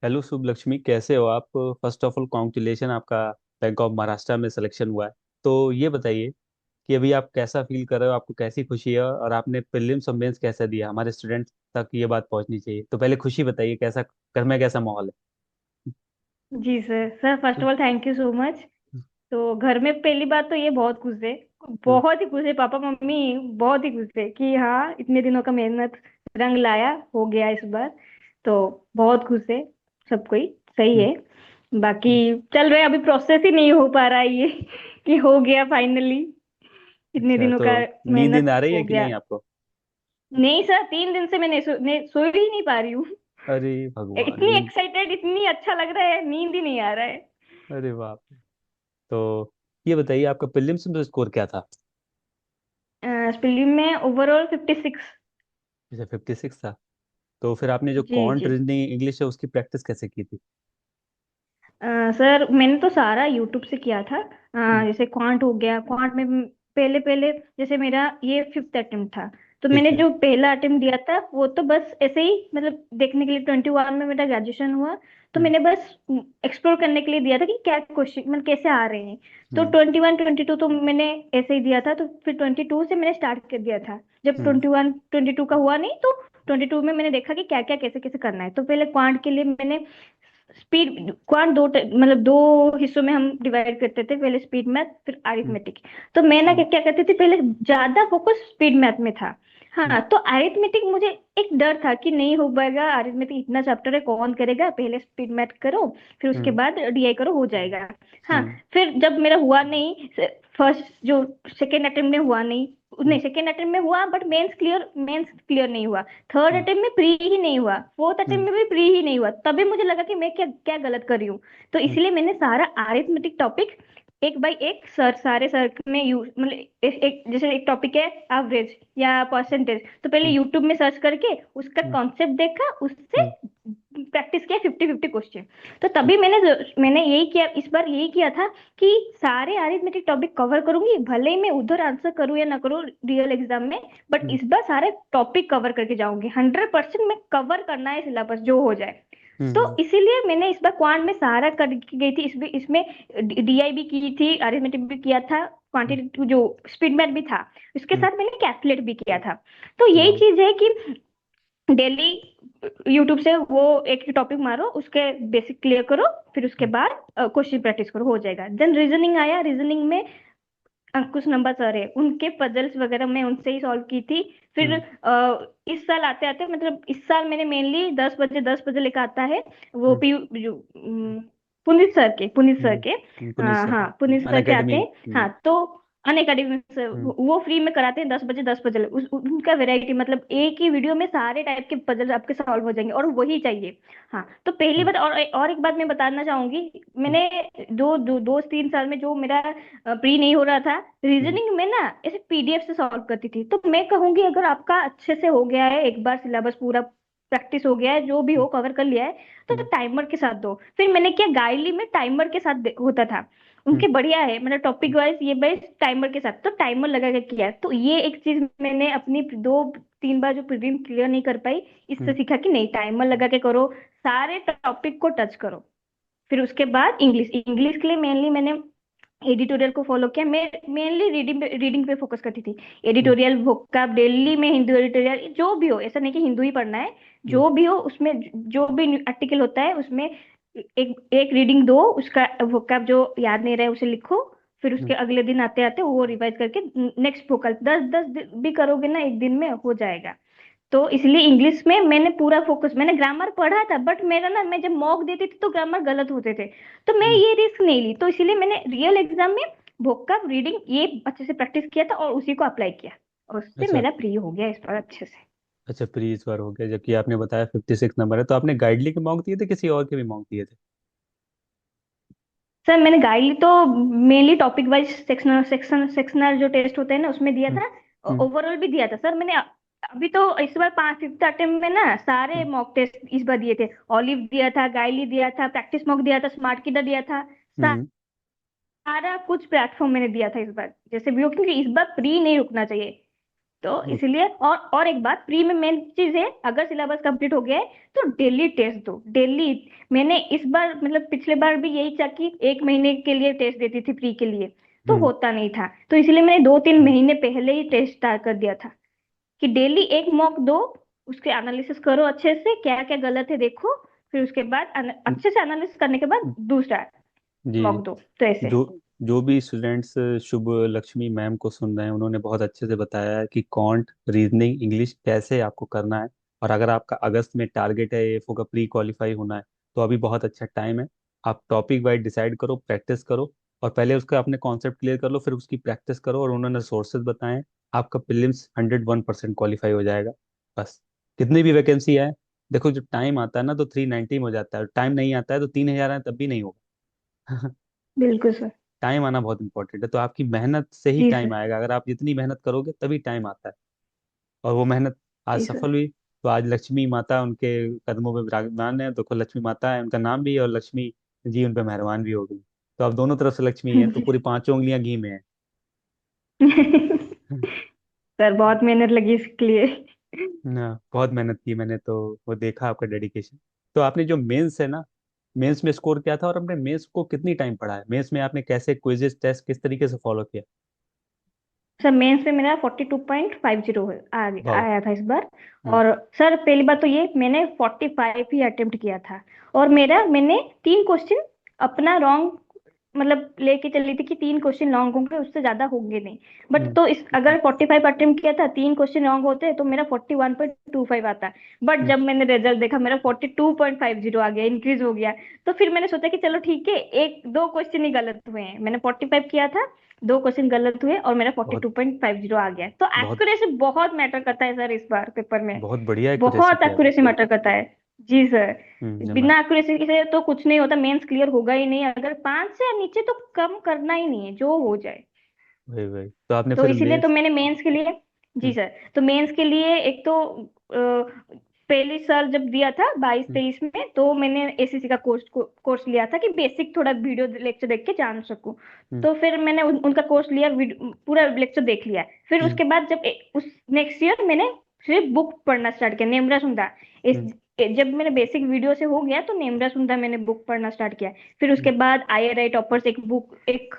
Hello शुभ लक्ष्मी, कैसे हो आप? फर्स्ट ऑफ ऑल कॉन्ग्रेचुलेशन, आपका बैंक ऑफ महाराष्ट्र में सिलेक्शन हुआ है। तो ये बताइए कि अभी आप कैसा फील कर रहे हो, आपको कैसी खुशी है, और आपने प्रीलिम्स और मेंस कैसा दिया? हमारे स्टूडेंट तक ये बात पहुंचनी चाहिए। तो पहले खुशी बताइए, कैसा घर में कैसा माहौल जी सर। सर फर्स्ट है? Of all thank you so much. तो घर में पहली बात तो ये बहुत खुश है। बहुत ही खुश है, पापा मम्मी बहुत ही खुश है कि हाँ इतने दिनों का मेहनत रंग लाया, हो गया इस बार। तो बहुत खुश है। सब कोई सही है। बाकी चल रहे, अभी प्रोसेस ही नहीं हो पा रहा है ये कि हो गया फाइनली। इतने अच्छा, दिनों तो का नींद मेहनत आ रही है हो कि गया। नहीं आपको? नहीं सर, 3 दिन से मैं सो ही नहीं पा रही हूँ। अरे भगवान, इतनी नींद! एक्साइटेड, इतनी अच्छा लग रहा है, नींद ही नहीं आ रहा है। अरे बाप रे। तो ये बताइए, आपका प्रीलिम्स में स्कोर क्या था? फिल्म में ओवरऑल 56। जैसे 56 था। तो फिर आपने जो जी कॉन्ट जी। रीजनिंग इंग्लिश है उसकी प्रैक्टिस कैसे की थी? सर मैंने तो सारा यूट्यूब से किया था। हम्म। जैसे क्वांट हो गया, क्वांट में पहले पहले जैसे मेरा ये फिफ्थ अटेम्प्ट था। तो मैंने ठीक है। जो पहला अटेम्प्ट दिया था वो तो बस ऐसे ही मतलब देखने के लिए, 21 में मेरा ग्रेजुएशन हुआ। तो हम्म। मैंने बस एक्सप्लोर करने के लिए दिया था कि क्या क्वेश्चन मतलब कैसे आ रहे हैं। तो हम्म। 21 22 तो मैंने ऐसे ही दिया था। तो फिर 22 से मैंने स्टार्ट कर दिया था। जब हम्म। 21 22 का हुआ नहीं तो 22 में मैंने देखा कि क्या क्या कैसे कैसे करना है। तो पहले क्वांट के लिए मैंने स्पीड क्वांट मतलब दो हिस्सों में हम डिवाइड करते थे, पहले स्पीड मैथ फिर हम्म। अरिथमेटिक। तो मैं ना हम्म। क्या क्या करती थी, पहले ज्यादा फोकस स्पीड मैथ में था। हम्म। हाँ, तो अरिथमेटिक मुझे एक डर था कि नहीं हो पाएगा, अरिथमेटिक इतना चैप्टर है कौन करेगा, पहले स्पीड मैथ करो फिर उसके हम्म। बाद डीआई करो, हो जाएगा। हाँ। हम्म। फिर जब मेरा हुआ नहीं, फर्स्ट जो सेकेंड अटेम्प्ट में हुआ नहीं, हम्म। नहीं सेकेंड अटेम्प्ट में हुआ बट मेंस क्लियर नहीं हुआ। थर्ड हम्म। अटेम्प्ट में प्री ही नहीं हुआ, फोर्थ हम्म। अटेम्प्ट में भी प्री ही नहीं हुआ, तभी मुझे लगा कि मैं क्या क्या गलत कर रही हूँ। तो हम्म। इसलिए मैंने सारा अरिथमेटिक टॉपिक एक बाय एक सर सारे सर में यूज मतलब एक जैसे एक टॉपिक है एवरेज या परसेंटेज, तो पहले हम्म। यूट्यूब में सर्च करके उसका हम्म। कॉन्सेप्ट देखा, उससे हम्म। प्रैक्टिस किया 50 50 क्वेश्चन। तो तभी मैंने यही किया, इस बार यही किया था कि सारे अरिथमेटिक टॉपिक कवर करूंगी, भले ही मैं उधर आंसर करूँ या ना करूँ रियल एग्जाम में, बट हम्म। इस बार सारे टॉपिक कवर करके जाऊंगी। 100% में कवर करना है सिलेबस जो हो जाए। तो हम्म। इसीलिए मैंने इस बार क्वांट में सारा कर के गई थी। इसमें इसमें डीआई भी की थी, अरिथमेटिक भी किया था, हम्म। क्वांटिटी जो स्पीड मैथ भी था, उसके हम्म। साथ मैंने कैलकुलेट भी किया था। तो यही तो चीज है कि डेली यूट्यूब से वो एक टॉपिक मारो, उसके बेसिक क्लियर करो, फिर उसके हम्म। बाद क्वेश्चन प्रैक्टिस करो, हो जाएगा। देन रीजनिंग आया, रीजनिंग में अंकुश नंबर सर है, उनके पजल्स वगैरह मैं उनसे ही सॉल्व की थी। फिर हम्म। इस साल आते आते मतलब इस साल मैंने मेनली 10 बजे 10 बजे लेकर आता है वो हम्म। जो पुनीत सर के पुनीत सर, हाँ पुनीत अन सर के आते अकेडमी। हैं। हाँ, तो अन अकेडमी से हम्म। वो फ्री में कराते हैं 10 बजे 10 बजे। उनका वैरायटी मतलब एक ही वीडियो में सारे टाइप के पजल आपके सॉल्व हो जाएंगे और वही चाहिए। हाँ, तो पहली हम्म। बात और एक बात मैं बताना चाहूंगी। मैंने 2 3 साल में जो मेरा प्री नहीं हो रहा था, हम्म। रीजनिंग में ना ऐसे पीडीएफ से सॉल्व करती थी। तो मैं कहूंगी अगर आपका अच्छे से हो गया है, एक बार सिलेबस पूरा प्रैक्टिस हो गया है, जो भी हो कवर कर लिया है, तो हम्म। टाइमर के साथ दो। फिर मैंने क्या, गाइडली में टाइमर के साथ होता था, हम्म। उनके बढ़िया है मतलब टॉपिक वाइज, ये वाइज टाइमर के साथ, तो टाइमर लगा के किया है। तो ये एक चीज मैंने अपनी 2 3 बार जो प्रीलिम क्लियर नहीं कर पाई, इससे हम्म। सीखा कि नहीं, टाइमर लगा के करो, सारे टॉपिक को टच करो। फिर उसके बाद इंग्लिश इंग्लिश के लिए मेनली मैंने एडिटोरियल को फॉलो किया। मैं मेनली रीडिंग पे फोकस करती थी। हम्म। एडिटोरियल वोकाब डेली में, हिंदू एडिटोरियल जो भी हो, ऐसा नहीं कि हिंदू ही पढ़ना है, हम्म। जो भी हो उसमें जो भी आर्टिकल होता है उसमें एक एक रीडिंग दो, उसका वोकाब जो याद नहीं रहे उसे लिखो। फिर उसके हम्म। अगले दिन आते आते वो रिवाइज करके नेक्स्ट वोकल 10 10 भी करोगे ना एक दिन में हो जाएगा। तो इसलिए इंग्लिश में मैंने पूरा फोकस, मैंने ग्रामर पढ़ा था बट मेरा ना, मैं जब मॉक देती थी तो ग्रामर गलत होते थे। तो मैं हम्म। ये रिस्क नहीं ली, तो इसीलिए मैंने रियल एग्जाम में वोकब रीडिंग ये अच्छे से प्रैक्टिस किया था और उसी को अप्लाई किया, और उससे अच्छा। मेरा प्री हो गया इस बार अच्छे से। अच्छा, प्री इस बार हो गया, जबकि आपने बताया 56 नंबर है। तो आपने गाइडली के मार्क्स दिए थे, किसी और के भी मार्क्स दिए थे? सर मैंने गाइडली तो मेनली टॉपिक वाइज सेक्शनल जो टेस्ट होते हैं ना उसमें दिया हम्म। था। हम्म। ओवरऑल भी दिया था सर मैंने। अभी तो इस बार पांच फिफ्थ अटेम्प्ट में ना सारे हम्म। मॉक टेस्ट इस बार दिए थे। ऑलिव दिया था, गाइडली दिया था, प्रैक्टिस मॉक दिया था, स्मार्ट किडा दिया था। हम्म। सारा कुछ प्लेटफॉर्म मैंने दिया था इस बार, जैसे भी हो, क्योंकि इस बार प्री नहीं रुकना चाहिए। तो ओ- इसलिए, और एक बात, प्री में मेन चीज है, अगर सिलेबस कंप्लीट हो गया है तो डेली टेस्ट दो, डेली। मैंने इस बार मतलब पिछले बार भी यही था कि 1 महीने के लिए टेस्ट देती थी प्री के लिए, तो हम्म होता नहीं था। तो इसलिए मैंने 2-3 हम्म महीने पहले ही टेस्ट स्टार्ट कर दिया था कि डेली एक मॉक दो, उसके एनालिसिस करो अच्छे से, क्या क्या गलत है देखो, फिर उसके बाद अच्छे से एनालिसिस करने के बाद दूसरा जी मॉक दो, तो ऐसे। जो जो भी स्टूडेंट्स शुभ लक्ष्मी मैम को सुन रहे हैं, उन्होंने बहुत अच्छे से बताया है कि कॉन्ट, रीजनिंग, इंग्लिश कैसे आपको करना है। और अगर आपका अगस्त में टारगेट है एएफओ का प्री क्वालिफाई होना है, तो अभी बहुत अच्छा टाइम है। आप टॉपिक वाइज डिसाइड करो, प्रैक्टिस करो, और पहले उसका अपने कॉन्सेप्ट क्लियर कर लो, फिर उसकी प्रैक्टिस करो, और उन्होंने सोर्सेज बताए हैं। आपका प्रीलिम्स 101% क्वालिफाई हो जाएगा। बस, कितनी भी वैकेंसी आए, देखो जब टाइम आता है ना तो 390 में हो जाता है, टाइम नहीं आता है तो 3000 है तब भी नहीं होगा। बिल्कुल सर। टाइम आना बहुत इंपॉर्टेंट है, तो आपकी मेहनत से ही जी टाइम सर। आएगा। अगर आप जितनी मेहनत करोगे तभी टाइम आता है, और वो मेहनत आज जी सर। सफल हुई। तो आज लक्ष्मी माता उनके कदमों में विराजमान है, देखो लक्ष्मी माता है, उनका नाम भी है, और लक्ष्मी जी उन पर मेहरबान भी हो गई। तो अब दोनों तरफ से लक्ष्मी है, तो जी। पूरी पांचों उंगलियां घी में है। सर बहुत मेहनत लगी इसके लिए। ना, बहुत मेहनत की मैंने तो, वो देखा आपका डेडिकेशन। तो आपने जो मेंस है ना, मेंस में स्कोर किया था, और आपने मेंस को कितनी टाइम पढ़ा है, मेंस में आपने कैसे क्विजेस टेस्ट किस तरीके से फॉलो किया? सर मेंस में मेरा 42.50 वाह। आया था इस बार। हम्म और सर पहली बात तो ये, मैंने 45 ही अटेम्प्ट किया था। और मैंने 3 क्वेश्चन अपना रॉन्ग मतलब लेके चली थी कि 3 क्वेश्चन रॉन्ग होंगे, उससे ज्यादा होंगे नहीं। बट हम्म तो इस अगर 45 अटेम्प्ट किया था, 3 क्वेश्चन रॉन्ग होते तो मेरा 41.25 आता। बट हम्म जब मैंने रिजल्ट देखा, मेरा 42.50 आ गया, इंक्रीज हो गया। तो फिर मैंने सोचा कि चलो ठीक है, एक दो क्वेश्चन ही गलत हुए हैं, मैंने 45 किया था, 2 क्वेश्चन गलत हुए और मेरा फोर्टी बहुत टू पॉइंट फाइव जीरो आ गया। तो बहुत एक्यूरेसी बहुत मैटर करता है सर इस बार पेपर में, बहुत बढ़िया एक्यूरेसी बहुत किया था। एक्यूरेसी मैटर करता है। जी सर। मैं बिना एक्यूरेसी से तो कुछ नहीं होता, मेंस क्लियर होगा ही नहीं, अगर 5 से नीचे तो कम करना ही नहीं है, जो हो जाए। वही वही तो आपने तो फिर इसीलिए तो मेंस। मैंने मेंस के लिए, जी हम्म सर, तो मेंस के लिए एक तो पहली साल जब दिया था बाईस हम्म तेईस में, तो मैंने एसीसी का कोर्स लिया था कि बेसिक थोड़ा वीडियो लेक्चर देख के जान सकूं। हम्म तो फिर मैंने उनका कोर्स लिया, पूरा लेक्चर देख लिया। फिर हम्म उसके बाद जब उस नेक्स्ट ईयर मैंने सिर्फ बुक पढ़ना स्टार्ट किया, नेमरा सुंदा। इस हम्म जब मेरे बेसिक वीडियो से हो गया तो नेमरा सुंदा मैंने बुक पढ़ना स्टार्ट किया। फिर उसके बाद IRI टॉपर्स एक बुक, एक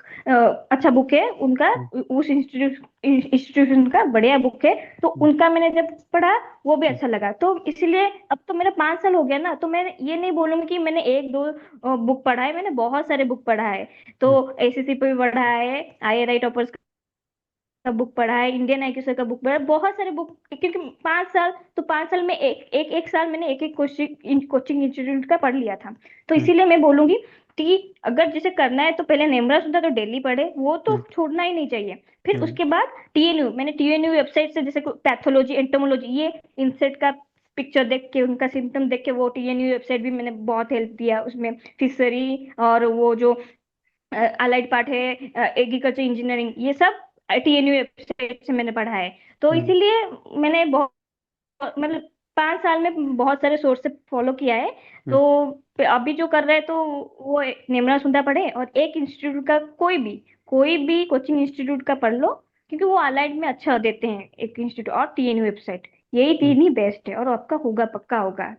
अच्छा बुक है उनका, हम्म उस इंस्टीट्यूशन का बढ़िया बुक है, तो हम्म उनका मैंने जब पढ़ा, वो भी हम्म अच्छा लगा। तो इसलिए अब तो मेरा 5 साल हो गया ना, तो मैं ये नहीं बोलूंगी कि मैंने एक दो बुक पढ़ा है, मैंने बहुत सारे बुक पढ़ा है। तो हम्म ACC पे भी पढ़ा है, IRI टॉपर्स का बुक पढ़ा है, इंडियन IQ का बुक पढ़ा है, बहुत सारे बुक। क्योंकि 5 साल, तो 5 साल में एक साल मैंने एक एक कोचिंग कोचिंग इंस्टीट्यूट का पढ़ लिया था। तो हम्म इसीलिए मैं बोलूंगी कि अगर जिसे करना है तो पहले नेमरा सुधा तो डेली पढ़े, वो तो हम्म छोड़ना ही नहीं चाहिए। फिर हम्म उसके बाद TNU, मैंने TNU वेबसाइट से जैसे पैथोलॉजी, एंटोमोलॉजी, ये इंसेट का पिक्चर देख के, उनका सिम्टम देख के, वो TNU वेबसाइट भी मैंने बहुत हेल्प दिया उसमें। फिशरी और वो जो अलाइड पार्ट है, एग्रीकल्चर इंजीनियरिंग, ये सब TNU वेबसाइट से मैंने पढ़ा है। तो हम्म इसीलिए मैंने बहुत मतलब 5 साल में बहुत सारे सोर्स से फॉलो किया है। हम्म तो अभी जो कर रहे हैं तो वो नेमरा सुंदर पढ़े, और एक इंस्टीट्यूट का कोई भी कोचिंग इंस्टीट्यूट का पढ़ लो, क्योंकि वो अलाइड में अच्छा देते हैं, एक इंस्टीट्यूट और TNU वेबसाइट, यही हम्म। 3 ही बेस्ट है, और आपका होगा, पक्का होगा।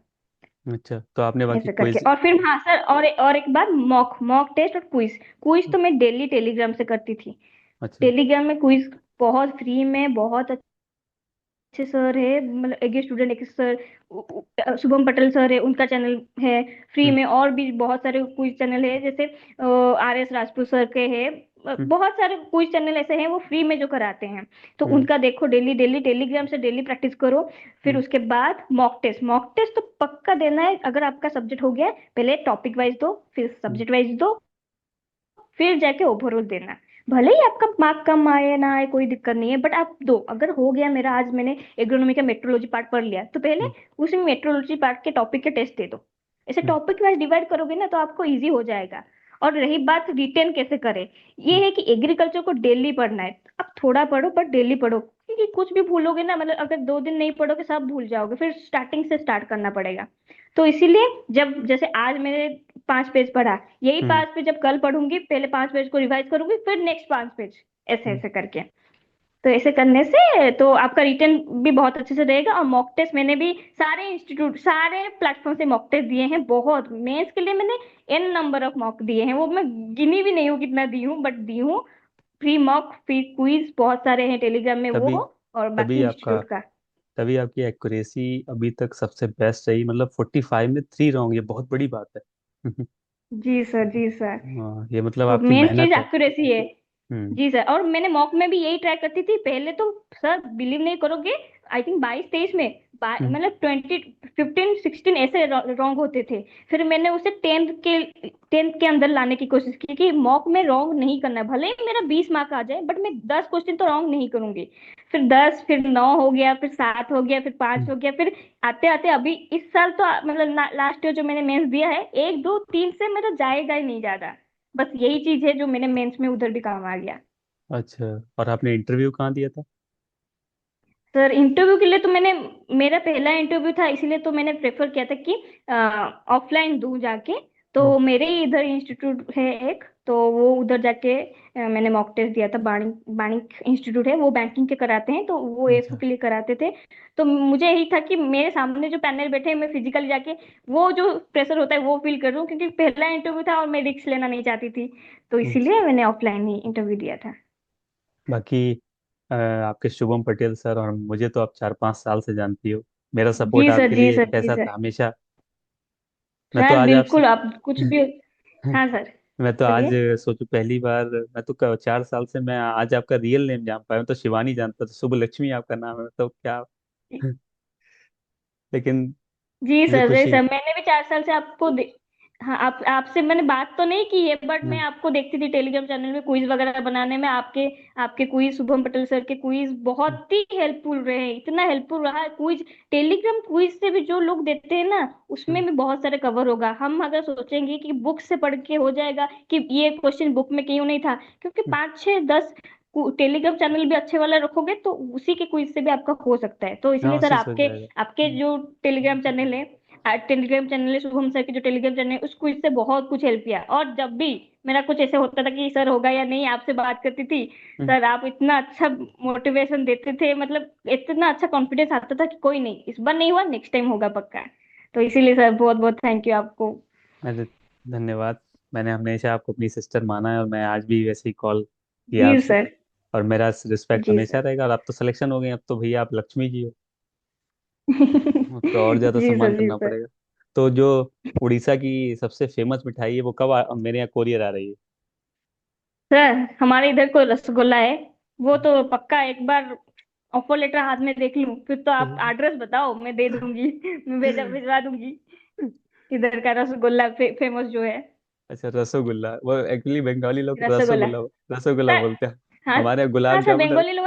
अच्छा, तो आपने बाकी ऐसे करके, क्विज। और फिर हाँ सर, और एक बार मॉक टेस्ट और क्विज। क्विज तो मैं डेली टेलीग्राम से करती थी। अच्छा। टेलीग्राम में क्विज बहुत फ्री में, बहुत अच्छे सर है, मतलब एक स्टूडेंट, एक सर शुभम पटेल सर है, उनका चैनल है फ्री हम्म में। और भी बहुत सारे क्विज चैनल है, जैसे RS राजपूत सर के है। हम्म बहुत सारे क्विज चैनल ऐसे हैं वो फ्री में जो कराते हैं, तो हम्म उनका देखो, डेली डेली टेलीग्राम से डेली प्रैक्टिस करो। फिर हम्म उसके बाद मॉक टेस्ट तो पक्का देना है। अगर आपका सब्जेक्ट हो गया है, पहले टॉपिक वाइज दो, फिर हम्म सब्जेक्ट वाइज दो, फिर जाके ओवरऑल देना। भले ही आपका मार्क कम आए ना आए, कोई दिक्कत नहीं है, बट आप दो। अगर हो गया मेरा, आज मैंने एग्रोनॉमी का मेट्रोलॉजी पार्ट पढ़ लिया, तो पहले हम्म उसी मेट्रोलॉजी पार्ट के टॉपिक के टेस्ट दे दो। ऐसे हम्म टॉपिक वाइज डिवाइड करोगे ना, तो आपको इजी हो जाएगा। और रही बात रिटेन कैसे करें, ये हम्म है कि एग्रीकल्चर को डेली पढ़ना है। आप थोड़ा पढ़ो पर डेली पढ़ो, क्योंकि कुछ भी भूलोगे ना, मतलब अगर 2 दिन नहीं पढ़ोगे सब भूल जाओगे, फिर स्टार्टिंग से स्टार्ट करना पड़ेगा। तो इसीलिए जब जैसे आज मैंने 5 पेज पढ़ा, यही हम्म 5 पेज जब कल पढ़ूंगी, पहले 5 पेज को रिवाइज करूंगी, फिर नेक्स्ट 5 पेज, ऐसे हम्म। ऐसे करके। तो ऐसे करने से तो आपका रिटर्न भी बहुत अच्छे से रहेगा। और मॉक टेस्ट मैंने भी सारे इंस्टीट्यूट, सारे प्लेटफॉर्म से मॉक टेस्ट दिए हैं, बहुत मेंस के लिए मैंने n नंबर ऑफ मॉक दिए हैं, वो मैं गिनी भी नहीं हूँ कितना दी हूँ, बट दी हूँ। फ्री मॉक, फ्री क्विज बहुत सारे हैं टेलीग्राम में वो, तभी और तभी बाकी आपका इंस्टीट्यूट का। तभी आपकी एक्यूरेसी अभी तक सबसे बेस्ट रही, मतलब 45 में 3 रॉन्ग, ये बहुत बड़ी बात है। जी सर, जी सर। हाँ, ये मतलब तो आपकी मेन चीज मेहनत है। एक्यूरेसी है। हम्म। जी सर, और मैंने मॉक में भी यही ट्राई करती थी पहले तो। सर बिलीव नहीं करोगे, आई थिंक 22-23 में हम्म। मतलब 15-16 ऐसे रॉन्ग होते थे। फिर मैंने उसे टेंथ के अंदर लाने की कोशिश की कि मॉक में रॉन्ग नहीं करना है, भले ही मेरा 20 मार्क आ जाए बट मैं 10 क्वेश्चन तो रॉन्ग नहीं करूंगी। फिर 10, फिर 9 हो गया, फिर 7 हो गया, फिर 5 हम्म। हो गया, फिर आते आते अभी इस साल तो मतलब लास्ट ईयर जो मैंने मेंस दिया है, 1 2 3 से मेरा जाएगा ही नहीं ज्यादा। बस यही चीज है जो मैंने मेंस में उधर भी काम आ गया। अच्छा, और आपने इंटरव्यू कहाँ दिया था? सर इंटरव्यू के लिए तो मैंने, मेरा पहला इंटरव्यू था इसीलिए तो मैंने प्रेफर किया था कि ऑफलाइन दूं जाके। हम्म। तो मेरे ही इधर इंस्टीट्यूट है एक, तो वो उधर जाके मैंने मॉक टेस्ट दिया था। बाणिक इंस्टीट्यूट है, वो बैंकिंग के कराते हैं, तो वो एफ अच्छा। के लिए कराते थे। तो मुझे यही था कि मेरे सामने जो पैनल बैठे हैं, मैं फिजिकली जाके वो जो प्रेशर होता है वो फील कर दूं, क्योंकि पहला इंटरव्यू था और मैं रिस्क लेना नहीं चाहती थी। तो अच्छा। इसीलिए मैंने ऑफलाइन ही इंटरव्यू दिया था। बाकी आपके शुभम पटेल सर और मुझे तो आप 4-5 साल से जानती हो, मेरा सपोर्ट जी सर, आपके जी लिए सर, जी कैसा सर। था हमेशा। मैं तो सर आज आपसे बिल्कुल, आप कुछ भी। हाँ सर, मैं तो आज बोलिए। सोचू पहली बार, मैं तो 4 साल से मैं आज आपका रियल नेम जान पाया हूं। तो शिवानी जानता था, शुभ लक्ष्मी आपका नाम है, तो क्या। लेकिन जी मुझे सर, जी खुशी। सर, मैंने भी 4 साल से आपको हाँ, आप आपसे मैंने बात तो नहीं की है, बट मैं हम्म। आपको देखती थी टेलीग्राम चैनल में क्विज वगैरह बनाने में। आपके आपके क्विज, शुभम पटेल सर के क्विज बहुत ही हेल्पफुल रहे हैं, इतना हेल्पफुल रहा है क्विज। टेलीग्राम क्विज से भी जो लोग देते हैं ना, उसमें हम्म। भी बहुत सारे कवर होगा। हम अगर सोचेंगे कि बुक से पढ़ के हो जाएगा, कि ये क्वेश्चन बुक में क्यों नहीं था, क्योंकि हम्म। 5 6 10 टेलीग्राम चैनल भी अच्छे वाला रखोगे तो उसी के क्विज से भी आपका हो सकता है। तो हाँ, इसलिए सर उसी से हो आपके जाएगा। आपके जो टेलीग्राम चैनल है, टेलीग्राम चैनल है, शुभम सर की जो टेलीग्राम चैनल है, उस क्विज से बहुत कुछ हेल्प किया। और जब भी मेरा कुछ ऐसे होता था कि सर होगा या नहीं, आपसे बात करती थी। हम्म। सर आप इतना अच्छा मोटिवेशन देते थे, मतलब इतना अच्छा कॉन्फिडेंस आता था कि कोई नहीं, इस बार नहीं हुआ, नेक्स्ट टाइम होगा पक्का। तो इसीलिए सर बहुत बहुत थैंक यू आपको। अरे, धन्यवाद। मैंने हमेशा आपको अपनी सिस्टर माना है, और मैं आज भी वैसे ही कॉल किया जी आपसे। सर, और मेरा रिस्पेक्ट जी हमेशा सर। रहेगा। और आप तो सिलेक्शन हो गए, अब तो भैया आप लक्ष्मी जी हो। तो और ज्यादा जी सम्मान सर, जी करना सर। पड़ेगा। तो जो उड़ीसा की सबसे फेमस मिठाई है, वो कब मेरे यहाँ कोरियर आ रही सर हमारे इधर कोई रसगुल्ला है, वो तो पक्का एक बार ऑफर लेटर हाथ में देख लूं, फिर तो आप है? एड्रेस बताओ, मैं दे दूंगी। मैं भिजवा दूंगी। इधर का रसगुल्ला फेमस जो है। अच्छा, रसोगुल्ला, वो एक्चुअली बंगाली लोग रसगुल्ला। रसोगुल्ला सर, बोलते हैं। हाँ। हमारे यहाँ हाँ गुलाब सर, जामुन बंगाली लोग।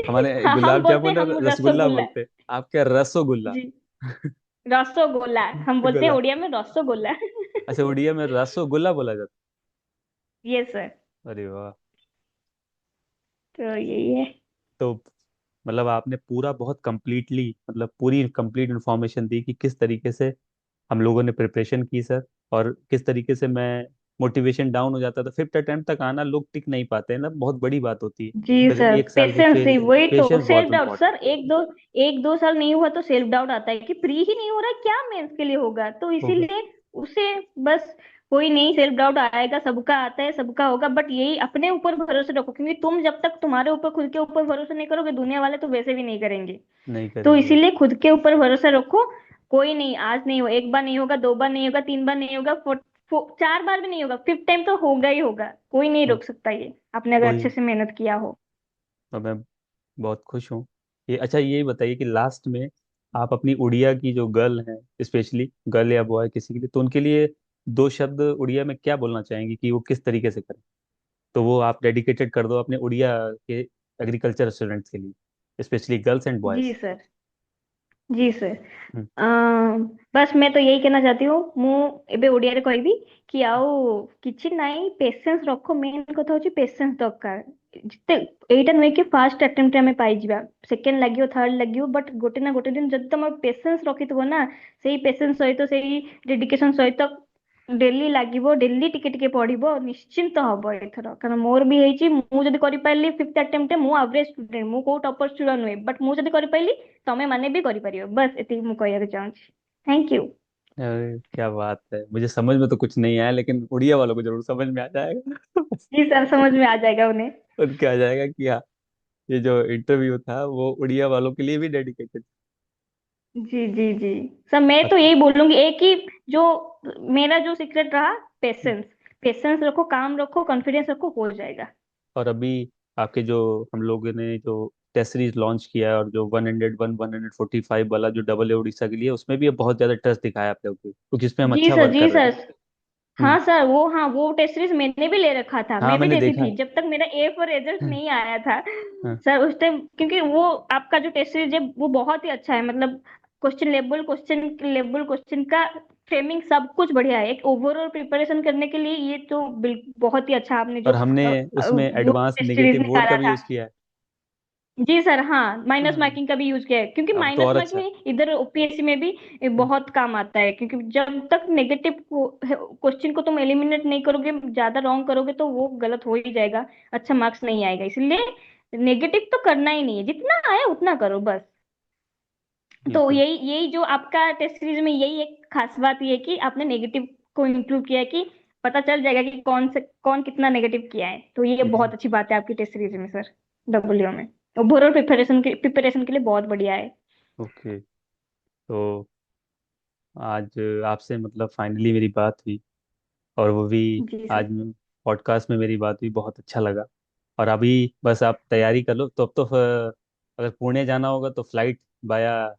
हमारे यहाँ हाँ, हम गुलाब बोलते जामुन हैं, और हम रसगुल्ला रसगुल्ला। बोलते हैं। आपके यहाँ रसोगुल्ला। जी, रसोगोला हम बोलते हैं, गुला उड़िया में रसोगोला। अच्छा, उड़िया में रसोगुल्ला बोला जाता यस सर। है। अरे वाह। तो यही है। तो मतलब आपने पूरा बहुत कंप्लीटली, मतलब पूरी कंप्लीट इन्फॉर्मेशन दी कि किस तरीके से हम लोगों ने प्रिपरेशन की सर। और किस तरीके से मैं मोटिवेशन डाउन हो जाता था, फिफ्थ अटेम्प्ट तक आना लोग टिक नहीं पाते हैं ना, बहुत बड़ी बात होती है। जी फिर सर, 1 साल भी पेशेंस फेल। ही, वही तो पेशेंस बहुत सेल्फ डाउट इंपॉर्टेंट। सर। एक दो साल नहीं हुआ तो सेल्फ डाउट आता है कि प्री ही नहीं हो रहा है, क्या मेंस के लिए होगा, तो होगा। इसीलिए उसे बस, कोई नहीं, सेल्फ डाउट आएगा, सबका आता है, सबका होगा, बट यही अपने ऊपर भरोसा रखो, क्योंकि तुम जब तक तुम्हारे ऊपर, खुद के ऊपर भरोसा नहीं करोगे, दुनिया वाले तो वैसे भी नहीं करेंगे। नहीं तो करेंगे। इसीलिए खुद के ऊपर भरोसा रखो। कोई नहीं, आज नहीं हो, एक बार नहीं होगा, 2 बार नहीं होगा, 3 बार नहीं होगा, 4 बार भी नहीं होगा, 5th टाइम तो होगा ही होगा। कोई नहीं हाँ, रोक सकता ये, आपने अगर वही। अच्छे से मेहनत किया हो। तो मैं बहुत खुश हूँ। ये अच्छा, ये बताइए कि लास्ट में आप अपनी उड़िया की जो गर्ल हैं, स्पेशली गर्ल या बॉय किसी के लिए, तो उनके लिए 2 शब्द उड़िया में क्या बोलना चाहेंगे कि वो किस तरीके से करें? तो वो आप डेडिकेटेड कर दो अपने उड़िया के एग्रीकल्चर स्टूडेंट्स के लिए, स्पेशली गर्ल्स एंड जी बॉयज। सर, जी सर। बस मैं तो यही कहना चाहती हूँ, ମୁଁ ଏବେ ଓଡ଼ିଆରେ କହିବି କି ଆଉ କିଛି ନାହିଁ, ପେସେନ୍ସ ରଖ, ମେନ୍ କଥା ହଉଛି ପେସେନ୍ସ ଦରକାର। ଯେତେ, ଏଇଟା ନୁହେଁ କି ଫାର୍ଷ୍ଟ ଆଟେମ୍ପ୍ଟରେ ଆମେ ପାଇଯିବା, ସେକେଣ୍ଡ ଲାଗିବ, ଥାର୍ଡ ଲାଗିବ, ବଟ୍ ଗୋଟେ ନା ଗୋଟେ ଦିନ ଯଦି ତମର ପେସେନ୍ସ ରଖିଥିବ ନା, ସେଇ ପେସେନ୍ସ ସହିତ, ସେଇ ଡେଡିକେସନ ସହିତ ଡେଲି ଲାଗିବ, ଡେଲି ଟିକେ ଟିକେ ପଢିବ, ନିଶ୍ଚିନ୍ତ ହବ ଏଥର। କାରଣ ମୋର ବି ହେଇଛି, ମୁଁ ଯଦି କରିପାରିଲି ଫିଫ୍ଥ ଆଟେମ୍ପ୍ଟ, ମୁଁ ଆଭରେଜ ଷ୍ଟୁଡେଣ୍ଟ, ମୁଁ କୋଉ ଟପର ଷ୍ଟୁଡେଣ୍ଟ ନୁହେଁ, ବଟ୍ ମୁଁ ଯଦି କରିପାରିଲି ତମେ ମାନେ ବି କରିପାରିବ, ବାସ୍ ଏତିକି ମୁଁ କହିବାକୁ चाहूंगी। Thank you. अरे क्या बात है, मुझे समझ में तो कुछ नहीं आया, लेकिन उड़िया वालों को जरूर समझ में आ जाएगा। जी सर, समझ में आ जाएगा उन्हें। उनके आ जाएगा कि हाँ, ये जो इंटरव्यू था वो उड़िया वालों के लिए भी डेडिकेटेड। जी जी जी। सर मैं तो यही बोलूंगी, एक ही जो मेरा जो सीक्रेट रहा, पेशेंस। पेशेंस रखो, काम रखो, कॉन्फिडेंस रखो, हो जाएगा। और अभी आपके जो हम लोगों ने जो टेस्ट सीरीज लॉन्च किया है, और जो 101 145 वाला जो डबल है उड़ीसा के लिए, उसमें भी अब बहुत ज्यादा ट्रस्ट दिखाया आप लोग को, क्योंकि इसमें हम जी अच्छा सर, वर्क जी कर रहे हैं। सर। हम्म। हाँ सर, वो, हाँ वो टेस्ट सीरीज मैंने भी ले रखा था, हाँ मैं भी मैंने देती देखा। थी जब तक मेरा ए फॉर रिजल्ट हाँ। नहीं आया था। हाँ। सर उस टाइम, क्योंकि वो आपका जो टेस्ट सीरीज है वो बहुत ही अच्छा है, मतलब क्वेश्चन का फ्रेमिंग सब कुछ बढ़िया है। एक ओवरऑल प्रिपरेशन करने के लिए ये तो बहुत ही अच्छा आपने जो और हमने उसमें वो advance test series negative vote का निकाला भी था। यूज किया है। जी सर, हाँ माइनस हाँ, मार्किंग का भी यूज किया है, क्योंकि अब तो माइनस और अच्छा है। मार्किंग इधर ओपीएससी में भी हाँ। बहुत काम आता है, क्योंकि जब तक नेगेटिव क्वेश्चन को तुम एलिमिनेट नहीं करोगे, ज्यादा रॉन्ग करोगे तो वो गलत हो ही जाएगा, अच्छा मार्क्स नहीं आएगा। इसलिए नेगेटिव तो करना ही नहीं है, जितना आया उतना करो बस। तो बिल्कुल। यही यही जो आपका टेस्ट सीरीज में, यही एक खास बात ये है कि आपने नेगेटिव को इंक्लूड किया है, कि पता चल जाएगा कि कौन कितना नेगेटिव किया है। तो ये बहुत जी। अच्छी बात है आपकी टेस्ट सीरीज में सर, डब्ल्यू में। ओवरऑल प्रिपरेशन के लिए बहुत बढ़िया है। ओके। तो आज आपसे मतलब फाइनली मेरी बात हुई, और वो भी जी आज सर। पॉडकास्ट में मेरी बात हुई, बहुत अच्छा लगा। और अभी बस आप तैयारी कर लो, तो अब तो अगर पुणे जाना होगा तो फ्लाइट बाया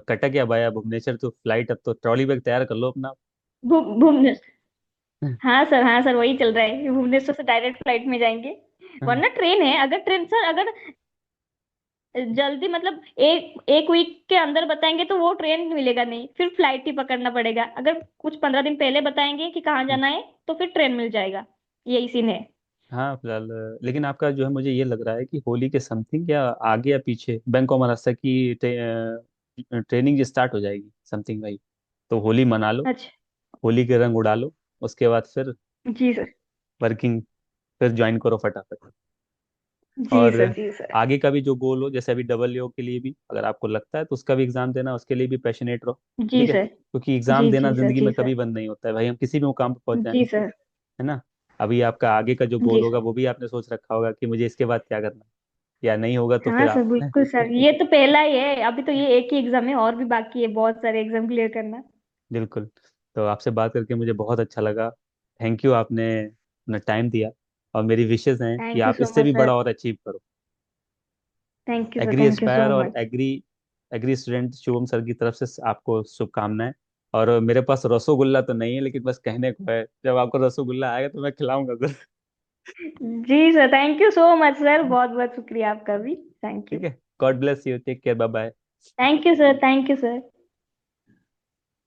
कटक या बाया भुवनेश्वर, तो फ्लाइट अब तो ट्रॉली बैग तैयार कर लो अपना। भुवनेश्वर। हाँ सर, हाँ सर, वही चल रहा है, भुवनेश्वर से डायरेक्ट फ्लाइट में जाएंगे। वरना ट्रेन है, अगर ट्रेन सर, अगर जल्दी मतलब एक एक वीक के अंदर बताएंगे तो वो ट्रेन मिलेगा नहीं, फिर फ्लाइट ही पकड़ना पड़ेगा। अगर कुछ 15 दिन पहले बताएंगे कि कहाँ जाना है तो फिर ट्रेन मिल जाएगा। यही सीन है। हाँ फिलहाल लेकिन आपका जो है, मुझे ये लग रहा है कि होली के समथिंग या आगे या पीछे बैंक ऑफ महाराष्ट्र की ट्रेनिंग स्टार्ट हो जाएगी समथिंग भाई। तो होली मना लो, अच्छा। होली के रंग उड़ा लो, उसके बाद फिर जी सर। वर्किंग, फिर ज्वाइन करो फटाफट। जी और सर। जी सर। आगे का भी जो गोल हो, जैसे अभी डबल के लिए भी अगर आपको लगता है तो उसका भी एग्जाम देना, उसके लिए भी पैशनेट रहो। जी ठीक है, सर। क्योंकि एग्जाम जी देना जी सर। जिंदगी जी में सर। कभी बंद नहीं होता है भाई, हम किसी भी मुकाम पर पहुंच जाए, जी सर। है ना। अभी आपका आगे का जो गोल जी होगा सर। वो भी आपने सोच रखा होगा कि मुझे इसके बाद क्या करना है, या नहीं होगा तो हाँ फिर सर, आप बिल्कुल सर, ये तो पहला ही है, अभी तो ये एक ही एग्जाम है, और भी बाकी है बहुत सारे एग्जाम क्लियर करना। बिल्कुल। तो आपसे बात करके मुझे बहुत अच्छा लगा। थैंक यू, आपने अपना टाइम दिया, और मेरी विशेष हैं कि थैंक यू आप सो इससे मच भी सर। बड़ा और अचीव करो। Thank you sir, agree thank you aspire so और much. Agree agree student Shubham sir की तरफ से आपको शुभकामनाएं। और मेरे पास रसोगुल्ला तो नहीं है, लेकिन बस कहने को है, जब आपको रसोगुल्ला आएगा तो मैं खिलाऊंगा जरूर। जी sir, thank you so much sir, बहुत बहुत शुक्रिया आपका भी। Thank you. ठीक है, god bless you, take care, bye bye. Thank you sir, thank you sir.